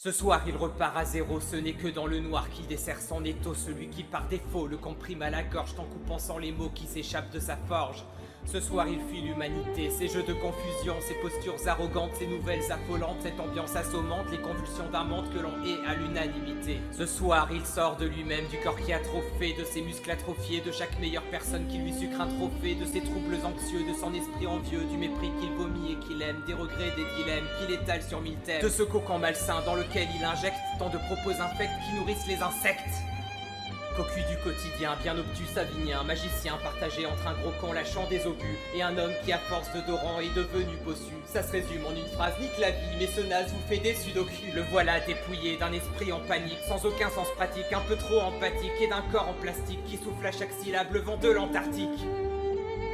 Ce soir il repart à zéro, ce n'est que dans le noir qu'il dessert son étau, celui qui par défaut le comprime à la gorge en coupant sans les mots qui s'échappent de sa forge. Ce soir il fuit l'humanité, ses jeux de confusion, ses postures arrogantes, ses nouvelles affolantes, cette ambiance assommante, les convulsions d'un monde que l'on hait à l'unanimité. Ce soir il sort de lui-même, du corps qui a trop fait, de ses muscles atrophiés, de chaque meilleure personne qui lui sucre un trophée, de ses troubles anxieux, de son esprit envieux, du mépris qu'il vomit et qu'il aime, des regrets, des dilemmes qu'il étale sur 1000 thèmes, de ce cocon malsain dans lequel il injecte tant de propos infects qui nourrissent les insectes. Cocu du quotidien, bien obtus savinien, magicien partagé entre un gros con lâchant des obus et un homme qui à force de Doran est devenu bossu. Ça se résume en une phrase, nique la vie, mais ce naze vous fait des sudoku. Le voilà dépouillé d'un esprit en panique, sans aucun sens pratique, un peu trop empathique, et d'un corps en plastique qui souffle à chaque syllabe le vent de l'Antarctique.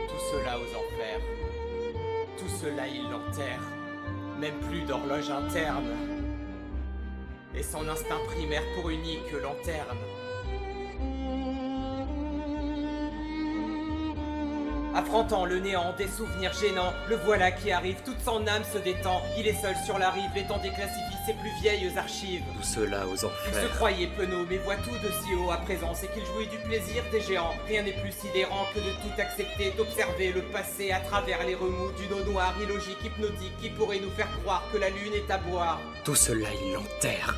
Tout cela aux enfers, tout cela il l'enterre, même plus d'horloge interne, et son instinct primaire pour unique lanterne. Affrontant le néant des souvenirs gênants, le voilà qui arrive, toute son âme se détend. Il est seul sur la rive, les temps déclassifient ses plus vieilles archives. Tout cela aux Il se enfers. croyait penaud, mais voit tout de si haut à présent. C'est qu'il jouit du plaisir des géants. Rien n'est plus sidérant que de tout accepter, d'observer le passé à travers les remous d'une eau noire, illogique, hypnotique, qui pourrait nous faire croire que la lune est à boire. Tout cela il l'enterre.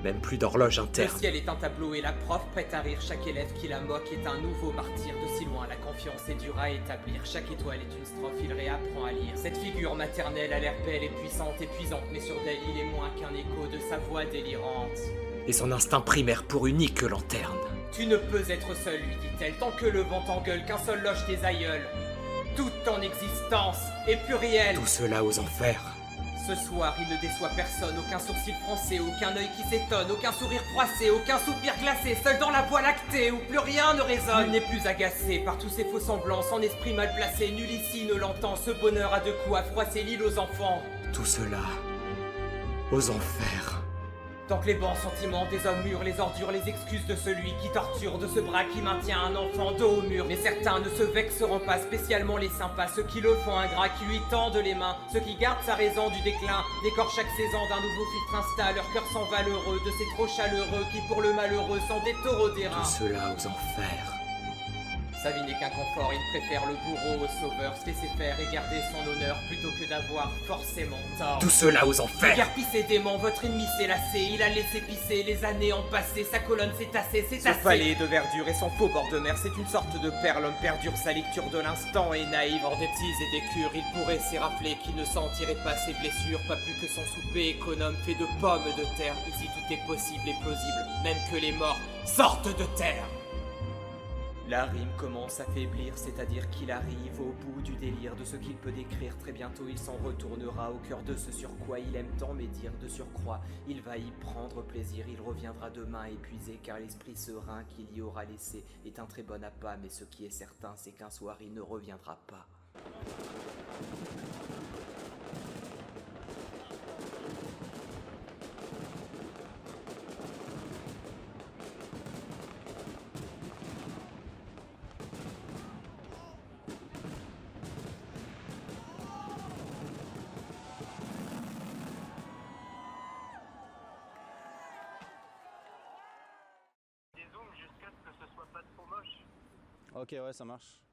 Même plus d'horloge Le interne. ciel est un tableau et la prof prête à rire. Chaque élève qui la moque est un nouveau martyr. De si loin la confiance est dure à établir. Chaque étoile est une strophe, il réapprend à lire. Cette figure maternelle a l'air belle et puissante, épuisante, mais sur d'elle il est moins qu'un écho de sa voix délirante. Et son instinct primaire pour unique lanterne. Tu ne peux être seul, lui dit-elle, tant que le vent t'engueule, qu'un seul loge tes aïeuls. Toute ton existence est plurielle. Tout cela aux enfers. Ce soir, il ne déçoit personne, aucun sourcil froncé, aucun œil qui s'étonne, aucun sourire froissé, aucun soupir glacé, seul dans la voie lactée où plus rien ne résonne. Il n'est plus agacé par tous ces faux semblants, son esprit mal placé, nul ici ne l'entend, ce bonheur à deux coups a froissé l'île aux enfants. Tout cela aux enfers. Tant que les bons sentiments des hommes mûrs, les ordures, les excuses de celui qui torture, de ce bras qui maintient un enfant dos au mur. Mais certains ne se vexeront pas, spécialement les sympas, ceux qui le font ingrat, qui lui tendent les mains, ceux qui gardent sa raison du déclin, décorent chaque saison d'un nouveau filtre insta, leur cœur s'en va l'heureux, de ces trop chaleureux qui pour le malheureux sont des taureaux d'airain. Tout cela aux enfers. Sa vie n'est qu'un confort, il préfère le bourreau au sauveur, se laisser faire et garder son honneur plutôt que d'avoir forcément tort. Tout cela aux enfers. Déguerpissez démon, votre ennemi s'est lassé, il a laissé pisser, les années ont passé, sa colonne s'est tassée, c'est assez. Ce palais de verdure et son faux bord de mer, c'est une sorte de perle, l'homme perdure sa lecture de l'instant est naïve. Hors des petits et des cures, il pourrait s'y rappeler qu'il ne sentirait pas ses blessures, pas plus que son souper économe fait de pommes de terre. Ici tout est possible et plausible, même que les morts sortent de terre. La rime commence à faiblir, c'est-à-dire qu'il arrive au bout du délire de ce qu'il peut décrire. Très bientôt il s'en retournera au cœur de ce sur quoi il aime tant médire. De surcroît, il va y prendre plaisir, il reviendra demain épuisé, car l'esprit serein qu'il y aura laissé est un très bon appât. Mais ce qui est certain, c'est qu'un soir il ne reviendra pas. Des zooms jusqu'à ce que ce soit pas trop moche. Ok, ouais, ça marche.